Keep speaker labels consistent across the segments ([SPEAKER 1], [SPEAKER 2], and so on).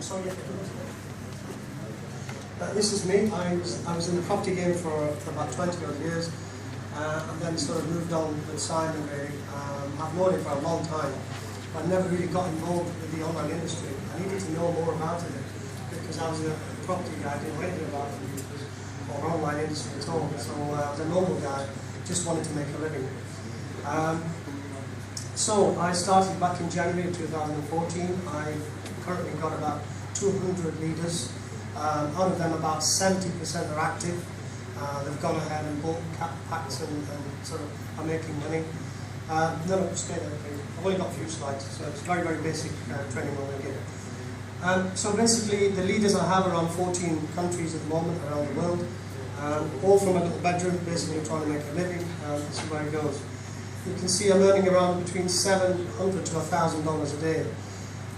[SPEAKER 1] sorry. This is me. I was in the property game for about 20 odd years, and then sort of moved on with Simon really. I've known him for a long time. I never really got involved with the online industry. I needed to know more about it because I was a property guy, I didn't know anything about computers or online industry at all. So I was a normal guy, just wanted to make a living. So I started back in January 2014. I've currently got about 200 leaders. Out of them, about 70% are active. They've gone ahead and bought packs and sort of are making money. No, stay there, please. I've only got a few slides, so it's very, very basic training I'm going to give. So basically, the leaders I have are around 14 countries at the moment around the world, all from a little bedroom, basically trying to make a living. This is where it goes. You can see I'm earning around between $700 to $1,000 a day.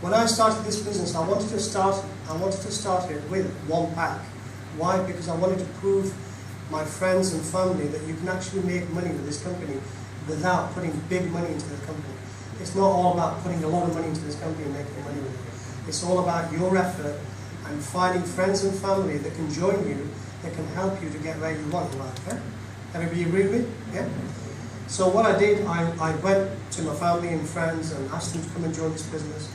[SPEAKER 1] When I started this business, I wanted to start it with one pack. Why? Because I wanted to prove my friends and family that you can actually make money with this company without putting big money into the company. It's not all about putting a lot of money into this company and making money with it. It's all about your effort and finding friends and family that can join you, that can help you to get where you want in life. Yeah? Everybody agree with me? Yeah? So what I did, I went to my family and friends and asked them to come and join this business.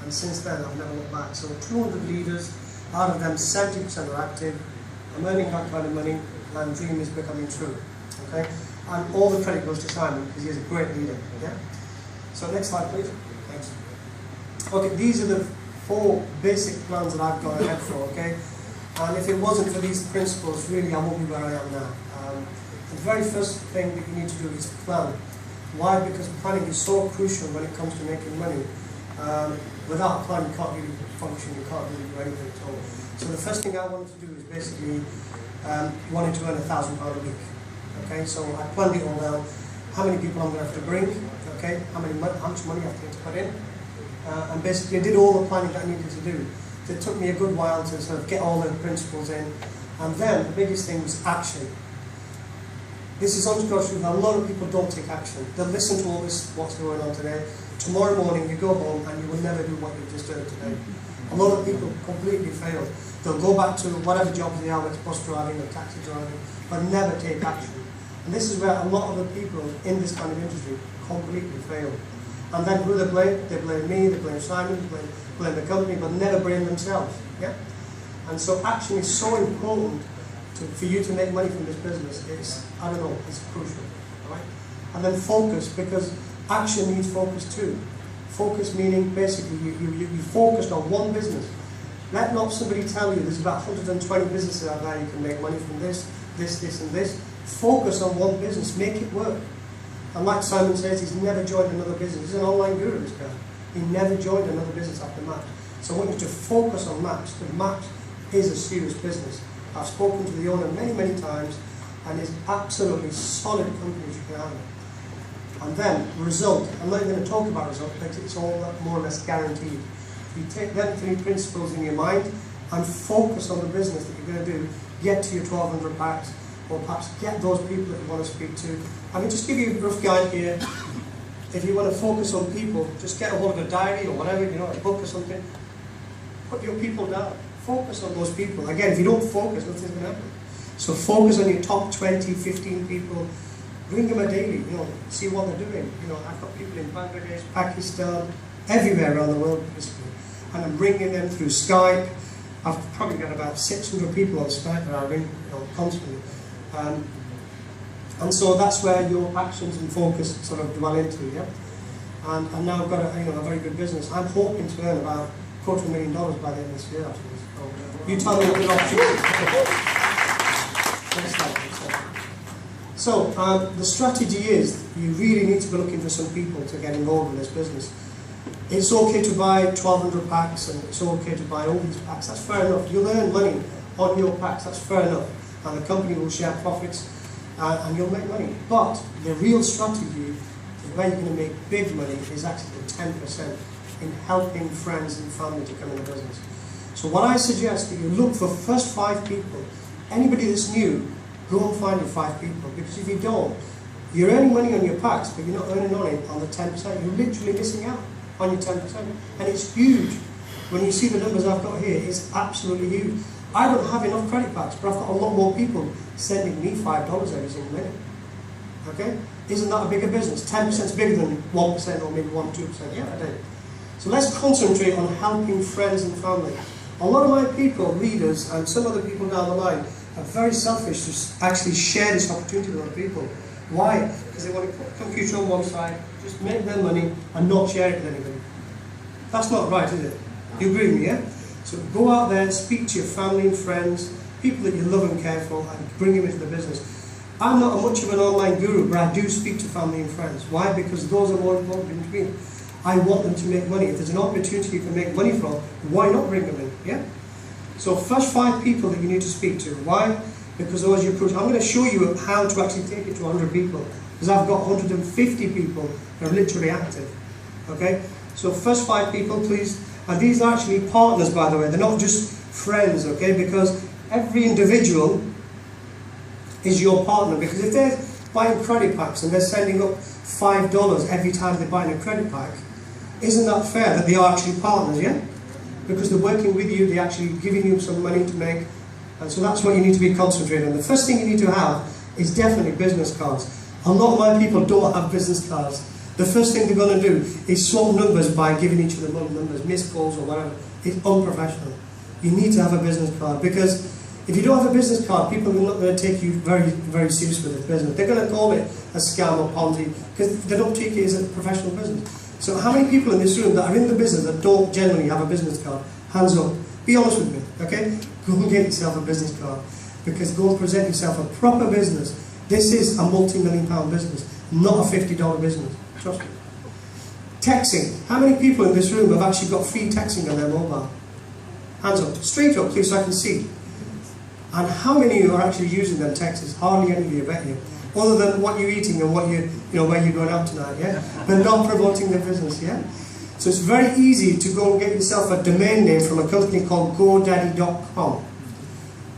[SPEAKER 1] And since then, I've never looked back. So 200 leaders, out of them 70% are active. I'm earning that kind of money, and dream is becoming true. Okay? And all the credit goes to Simon, because he's a great leader. Yeah? So next slide, please. Thanks. Okay, these are the 4 basic plans that I've gone ahead for, okay? And if it wasn't for these principles, really, I won't be where I am now. The very first thing that you need to do is plan. Why? Because planning is so crucial when it comes to making money. Without a plan, you can't really function, you can't really do anything at all. So the first thing I wanted to do is basically wanted to earn £1,000 a week. Okay, so I planned it all down. How many people I'm going to have to bring? Okay, how much money I have to put in? And basically, I did all the planning that I needed to do. So it took me a good while to sort of get all the principles in. And then the biggest thing was action. This is uncontroversial, a lot of people don't take action. They'll listen to all this, what's going on today. Tomorrow morning you go home and you will never do what you've just done today. A lot of people completely fail. They'll go back to whatever jobs they are, whether it's bus driving or taxi driving, but never take action. And this is where a lot of the people in this kind of industry completely fail. And then who they blame? They blame me, they blame Simon, they blame the company, but never blame themselves. Yeah? And so action is so important for you to make money from this business. It's crucial. All right? And then focus, because action needs focus too. Focus meaning basically you focused on one business. Let not somebody tell you there's about 120 businesses out there you can make money from this, and this. Focus on one business, make it work. And like Simon says, he's never joined another business. He's an online guru, this guy. He never joined another business after Maps. So I want you to focus on Maps, because Maps is a serious business. I've spoken to the owner many, many times, and it's absolutely solid companies you can have. And then, result. I'm not even going to talk about result, because it's all more or less guaranteed. You take them 3 principles in your mind, and focus on the business that you're going to do. Get to your 1,200 packs, or perhaps get those people that you want to speak to. I mean, just give you a rough guide here. If you want to focus on people, just get a hold of a diary or whatever, a book or something. Put your people down. Focus on those people. Again, if you don't focus, nothing's going to happen. So focus on your top 20, 15 people. Bring them a daily, see what they're doing. I've got people in Bangladesh, Pakistan, everywhere around the world, basically. And I'm bringing them through Skype. I've probably got about 600 people on Skype that I ring constantly. And so that's where your actions and focus sort of dwell into, yeah? And now I've got a very good business. I'm hoping to earn about $250,000 by the end of this year, actually. So you tell me what the opportunity is. So the strategy is you really need to be looking for some people to get involved in this business. It's okay to buy 1,200 packs and it's okay to buy all these packs. That's fair enough. You'll earn money on your packs. That's fair enough. And the company will share profits and you'll make money. But the real strategy where you're going to make big money is actually the 10% in helping friends and family to come in the business. So what I suggest that you look for first 5 people. Anybody that's new, go and find your 5 people. Because if you don't, you're earning money on your packs, but you're not earning on it on the 10%. You're literally missing out on your 10%. And it's huge when you see the numbers I've got here, it's absolutely huge. I don't have enough credit packs, but I've got a lot more people sending me $5 every single minute. Okay? Isn't that a bigger business? 10% is bigger than 1% or maybe 1 2%. Yeah, I do. So let's concentrate on helping friends and family. A lot of my people, leaders, and some other people down the line are very selfish to actually share this opportunity with other people. Why? Because they want to put the computer on one side, just make their money, and not share it with anybody. That's not right, is it? You agree with me, yeah? So go out there, speak to your family and friends, people that you love and care for, and bring them into the business. I'm not much of an online guru, but I do speak to family and friends. Why? Because those are more important to me. I want them to make money. If there's an opportunity you can make money from, why not bring them in? Yeah? So first 5 people that you need to speak to. Why? Because those you approach. I'm going to show you how to actually take it to 100 people. Because I've got 150 people that are literally active. Okay? So first 5 people, please. And these are actually partners, by the way. They're not just friends, okay? Because every individual is your partner. Because if they're buying credit packs and they're sending up $5 every time they're buying a credit pack, isn't that fair that they are actually partners, yeah? Because they're working with you, they're actually giving you some money to make. And so that's what you need to be concentrating on. The first thing you need to have is definitely business cards. A lot of my people don't have business cards. The first thing they're going to do is swap numbers by giving each other numbers, missed calls or whatever. It's unprofessional. You need to have a business card, because if you don't have a business card, people are not going to take you very, very seriously with this business. They're going to call it a scam or Ponzi, because they don't take it as a professional business. So how many people in this room that are in the business that don't generally have a business card? Hands up. Be honest with me, okay? Go and get yourself a business card, because go and present yourself a proper business. This is a multi-million-pound business, not a $50 business. Trust me. Texting. How many people in this room have actually got free texting on their mobile? Hands up. Straight up, please, so I can see. And how many of you are actually using them texts? Hardly any of you, I bet you. Other than what you're eating and what you know, where you're going out tonight, yeah? But not promoting the business, yeah? So it's very easy to go and get yourself a domain name from a company called GoDaddy.com.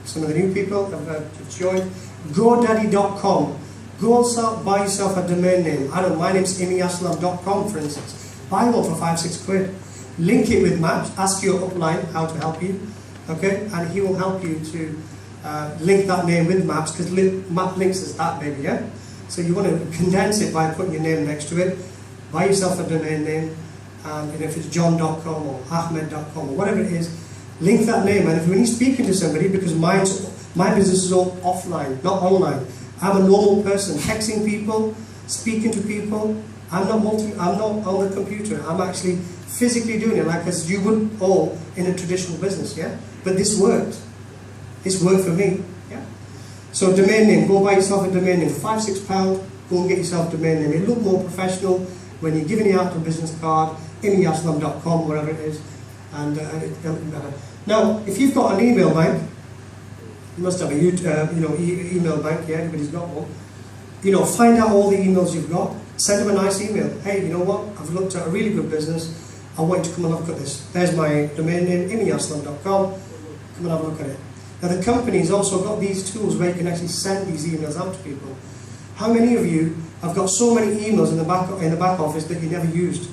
[SPEAKER 1] Some of the new people have joined. GoDaddy.com. Go and buy yourself a domain name. I don't know, my name's ImmyAslam.com, for instance. Buy one for 5-6 quid. Link it with maps. Ask your upline how to help you. Okay? And he will help you to link that name with maps, because map links is that big, yeah? So you want to condense it by putting your name next to it. Buy yourself a domain name, and if it's john.com or ahmed.com or whatever it is, link that name. And if when you're speaking to somebody, because my business is all offline, not online. I'm a normal person, texting people, speaking to people. I'm not on the computer. I'm actually physically doing it, like as you would all in a traditional business, yeah? But this worked. It's worked for me, yeah? So domain name, go buy yourself a domain name for £5-6, go and get yourself a domain name. It'll look more professional when you're giving it out a business card, immyaslam.com, whatever it is, and it'll be better. Now, if you've got an email bank, you must have a email bank, yeah, everybody's got one. Find out all the emails you've got, send them a nice email. Hey, you know what, I've looked at a really good business, I want you to come and look at this. There's my domain name, immyaslam.com, come and have a look at it. Now the company's also got these tools where you can actually send these emails out to people. How many of you have got so many emails in the back office that you never used?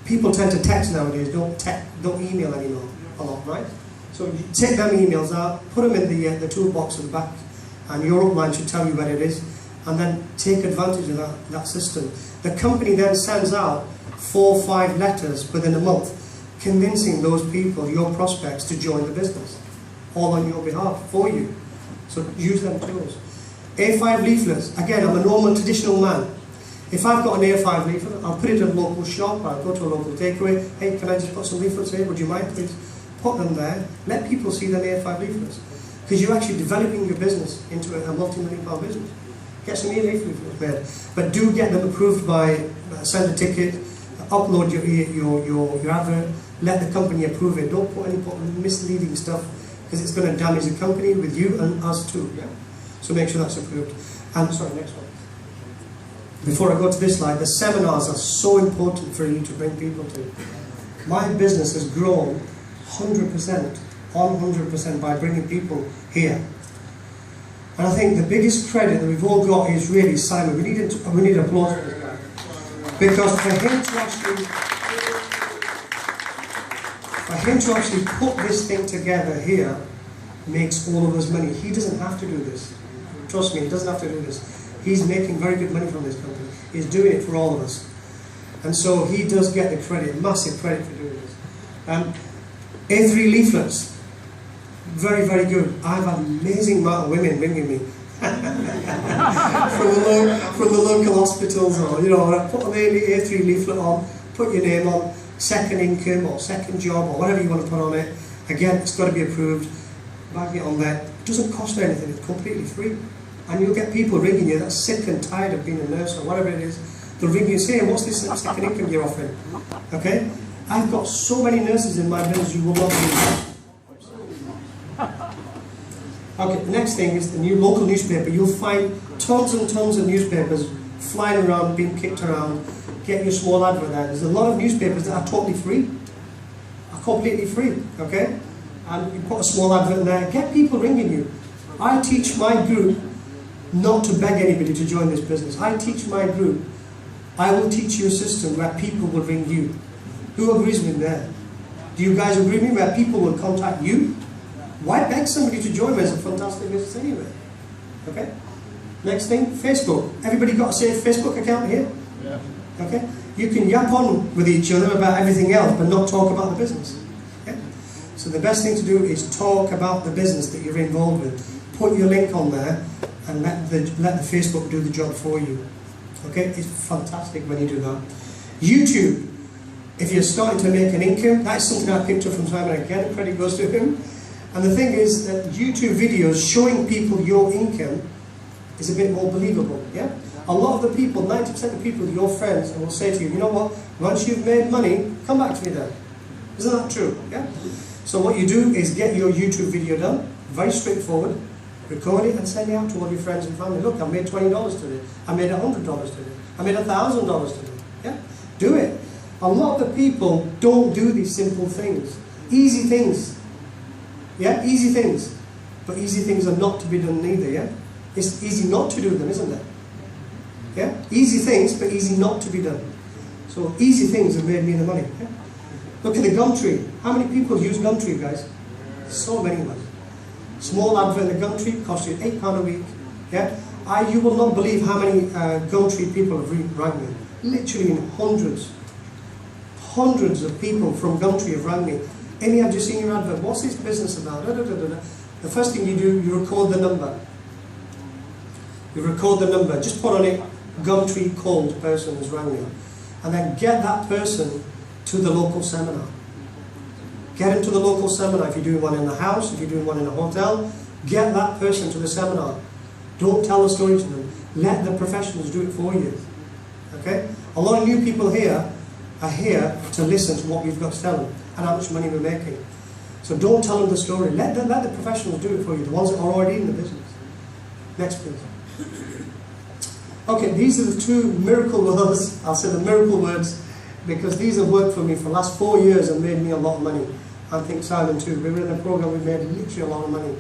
[SPEAKER 1] People tend to text nowadays, don't email anymore a lot, right? So you take them emails out, put them in the toolbox at the back, and your upline should tell you where it is, and then take advantage of that system. The company then sends out 4 or 5 letters within a month, convincing those people, your prospects, to join the business, all on your behalf, for you. So use them tools. A5 leaflets. Again, I'm a normal, traditional man. If I've got an A5 leaflet, I'll put it in a local shop, I'll go to a local takeaway. Hey, can I just put some leaflets here? Would you mind, please? Put them there. Let people see them A5 leaflets. Because you're actually developing your business into a multi-million-pound business. Get some A5 leaflets made. But do get them approved by, send a ticket, upload your advert, let the company approve it. Don't put any misleading stuff, because it's going to damage the company with you and us too. Yeah? So make sure that's approved. And sorry, next one. Before I go to this slide, the seminars are so important for you to bring people to. My business has grown 100%, on 100% by bringing people here. And I think the biggest credit that we've all got is really Simon. We need applause for this guy. Because for For him to actually put this thing together here makes all of us money. He doesn't have to do this. Trust me, he doesn't have to do this. He's making very good money from this company. He's doing it for all of us. And so he does get the credit, massive credit for doing this. A3 leaflets, very, very good. I've had an amazing amount of women ringing me from the local hospitals, or, you know, put an A3 leaflet on, put your name on, second income or second job or whatever you want to put on it. Again, it's got to be approved. Bag it on there. It doesn't cost anything, it's completely free. And you'll get people ringing you that's sick and tired of being a nurse or whatever it is. They'll ring you and say, what's this second income you're offering? Okay? I've got so many nurses in my business you will not believe. Okay, the next thing is the new local newspaper. You'll find tons and tons of newspapers flying around, being kicked around. Get your small advert there. There's a lot of newspapers that are totally free. Are completely free, okay? And you put a small advert in there. Get people ringing you. I teach my group not to beg anybody to join this business. I teach my group, I will teach you a system where people will ring you. Who agrees with me there? Do you guys agree with me where people will contact you? Why beg somebody to join me? It's a fantastic business anyway. Okay? Next thing, Facebook. Everybody got a safe Facebook account here? Yeah. Okay? You can yap on with each other about everything else, but not talk about the business. Okay? So the best thing to do is talk about the business that you're involved with. Put your link on there and let the Facebook do the job for you. Okay? It's fantastic when you do that. YouTube. If you're starting to make an income, that's something I picked up from Simon again. Credit goes to him. And the thing is that YouTube videos showing people your income is a bit more believable, yeah? A lot of the people, 90% of people, your friends, will say to you, you know what, once you've made money, come back to me then. Isn't that true, yeah? So what you do is get your YouTube video done, very straightforward, record it and send it out to all your friends and family. Look, I made $20 today, I made $100 today, I made $1,000 today, yeah? Do it. A lot of the people don't do these simple things, easy things. Yeah, easy things. But easy things are not to be done neither, yeah? It's easy not to do them, isn't it? Yeah? Easy things, but easy not to be done. So easy things have made me the money. Yeah? Look at the Gumtree. How many people use Gumtree, guys? So many of us. Small advert in the Gumtree costs you £8 a week. Yeah? You will not believe how many Gumtree people have rang me. Literally in hundreds. Hundreds of people from Gumtree have rang me. Immy, I've just seen your advert. What's this business about? Da, da, da, da, da. The first thing you do, you record the number. You record the number. Just put on it, Gumtree called person has rang me. And then get that person to the local seminar. Get him to the local seminar. If you're doing one in the house, if you're doing one in a hotel, get that person to the seminar. Don't tell the story to them. Let the professionals do it for you. Okay? A lot of new people here are here to listen to what we've got to tell them and how much money we're making. So don't tell them the story. Let the professionals do it for you, the ones that are already in the business. Next, please. Okay, these are the two miracle words. I'll say the miracle words because these have worked for me for the last 4 years and made me a lot of money. I think Simon too. We were in a program, we made literally a lot of money.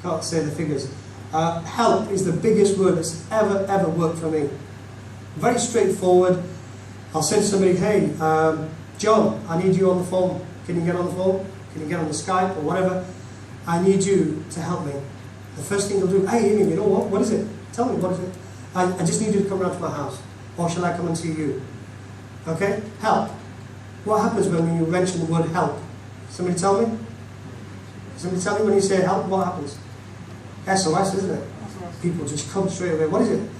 [SPEAKER 1] Can't say the figures. Help is the biggest word that's ever worked for me. Very straightforward. I'll say to somebody, hey, John, I need you on the phone. Can you get on the phone? Can you get on the Skype or whatever? I need you to help me. The first thing you'll do, hey, Immy, you know what? What is it? Tell me, what is it? I just need you to come round to my house. Or shall I come and see you? Okay? Help. What happens when you mention the word help? Somebody tell me? Somebody tell me when you say help, what happens? SOS, isn't it? People just come straight away. What is it?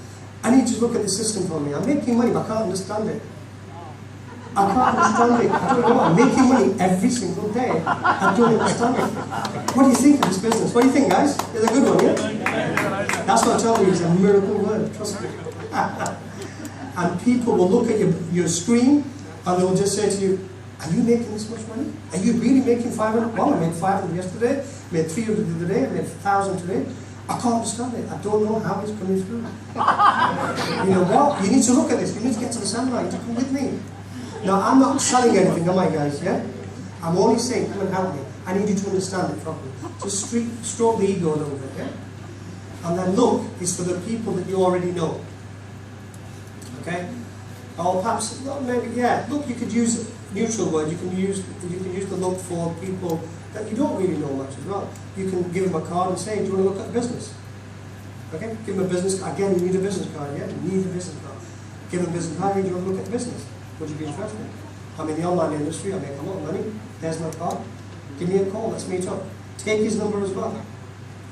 [SPEAKER 1] I need you to look at the system for me. I'm making money, but I can't understand it. I can't understand it. I don't know. I'm making money every single day. I don't understand it. What do you think of this business? What do you think, guys? It's a good one, yeah? That's what I tell you. It's a miracle word. Trust me. And people will look at your screen and they will just say to you, are you making this much money? Are you really making 500? Well, I made 500 yesterday, made 300 the other day, made 1,000 today. I can't understand it. I don't know how it's coming through. You know what? You need to look at this. You need to get to the seminar. You need to come with me. Now, I'm not selling anything, am I, guys? Yeah? I'm only saying, come and help me. I need you to understand it properly. Just stroke the ego a little bit, yeah? And then look is for the people that you already know. Okay? Or perhaps, well, maybe, yeah. Look, you could use neutral word. You can use the look for people that you don't really know much as well. You can give them a card and say, do you want to look at business? Okay, give them a business. Again, you need a business card. Yeah, you need a business card. Give them a business card. Hey, do you want to look at business? Would you be interested? I'm in the online industry. I make a lot of money. There's my card. Give me a call. Let's meet up. Take his number as well.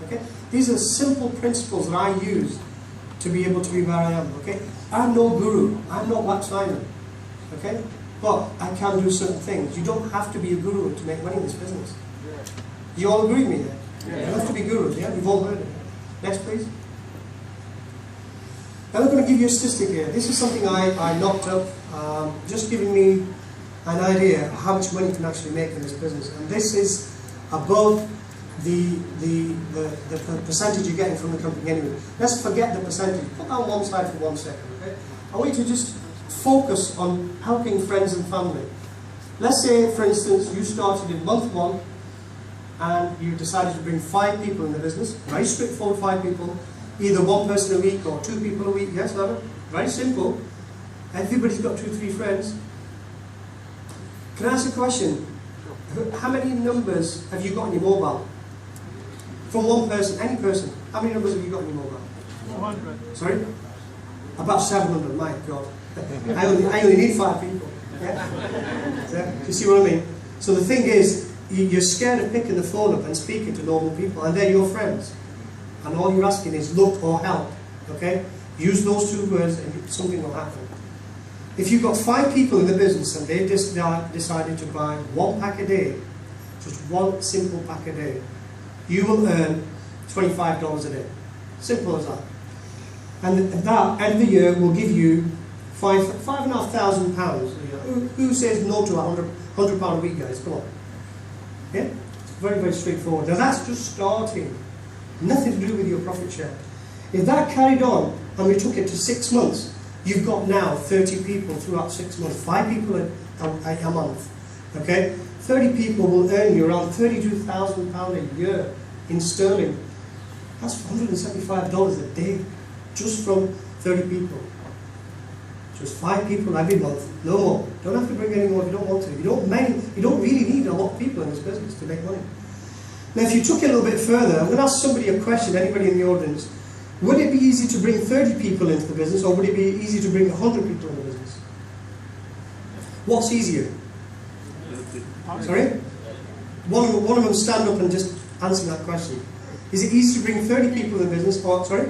[SPEAKER 1] Okay, these are simple principles that I use to be able to be where I am. Okay, I'm no guru. I'm not Wax Simon. Okay, but I can do certain things. You don't have to be a guru to make money in this business. You all agree with me there? Yeah. You don't have to be gurus. Yeah, we've all heard it. Next, please. Now I'm going to give you a statistic here. This is something I knocked up, just giving me an idea of how much money you can actually make in this business. And this is above the percentage you're getting from the company anyway. Let's forget the percentage. Put that on one side for 1 second. Okay? I want you to just focus on helping friends and family. Let's say, for instance, you started in month 1 and you decided to bring 5 people in the business. Very straightforward, 5 people. Either 1 person a week or 2 people a week. Yes, Lava? Very simple. Everybody's got 2-3 friends. Can I ask a question? How many numbers have you got on your mobile? From 1 person, any person. How many numbers have you got on your mobile? 400. Sorry? About 700, my God. I only need 5 people. Yeah? Do you see what I mean? So the thing is, you're scared of picking the phone up and speaking to normal people, and they're your friends. And all you're asking is look or help. Okay? Use those 2 words and something will happen. If you've got 5 people in the business and they decided to buy 1 pack a day, just 1 simple pack a day, you will earn $25 a day. Simple as that. And that, end of the year, will give you £5,500 a year. Who says no to £100 a week, guys? Come on. Yeah? It's very, very straightforward. Now that's just starting. Nothing to do with your profit share. If that carried on and we took it to 6 months, you've got now 30 people throughout 6 months, 5 people a month. Okay? 30 people will earn you around £32,000 a year in sterling. That's $175 a day, just from 30 people. Just 5 people every month, no more. Don't have to bring any more if you don't want to. You don't really need a lot of people in this business to make money. Now, if you took it a little bit further, I'm going to ask somebody a question, anybody in the audience. Would it be easy to bring 30 people into the business, or would it be easy to bring 100 people in the business? What's easier? Sorry? One of them stand up and just answer that question. Is it easy to bring 30 people in the business, or, sorry?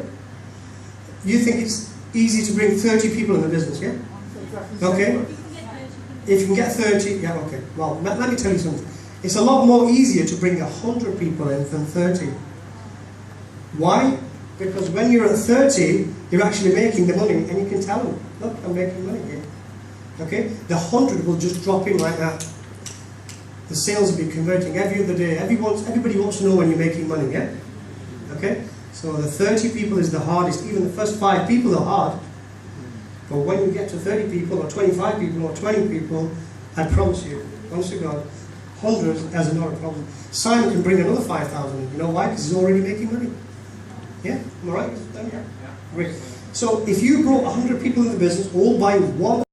[SPEAKER 1] You think it's easy to bring 30 people in the business, yeah? Okay? If you can get 30, yeah, okay. Well, let me tell you something. It's a lot more easier to bring 100 people in than 30. Why? Because when you're at 30, you're actually making the money, and you can tell them, look, I'm making money here. Okay? The 100 will just drop in like that. The sales will be converting every other day. Everybody wants to know when you're making money, yeah? Okay? So the 30 people is the hardest. Even the first 5 people are hard. But when you get to 30 people, or 25 people, or 20 people, I promise you, honest to God, 100 is not a problem. Simon can bring another 5,000 in. You know why? Because he's already making money. Yeah? Am I right? Yeah. Great. So if you brought 100 people in the business, all by one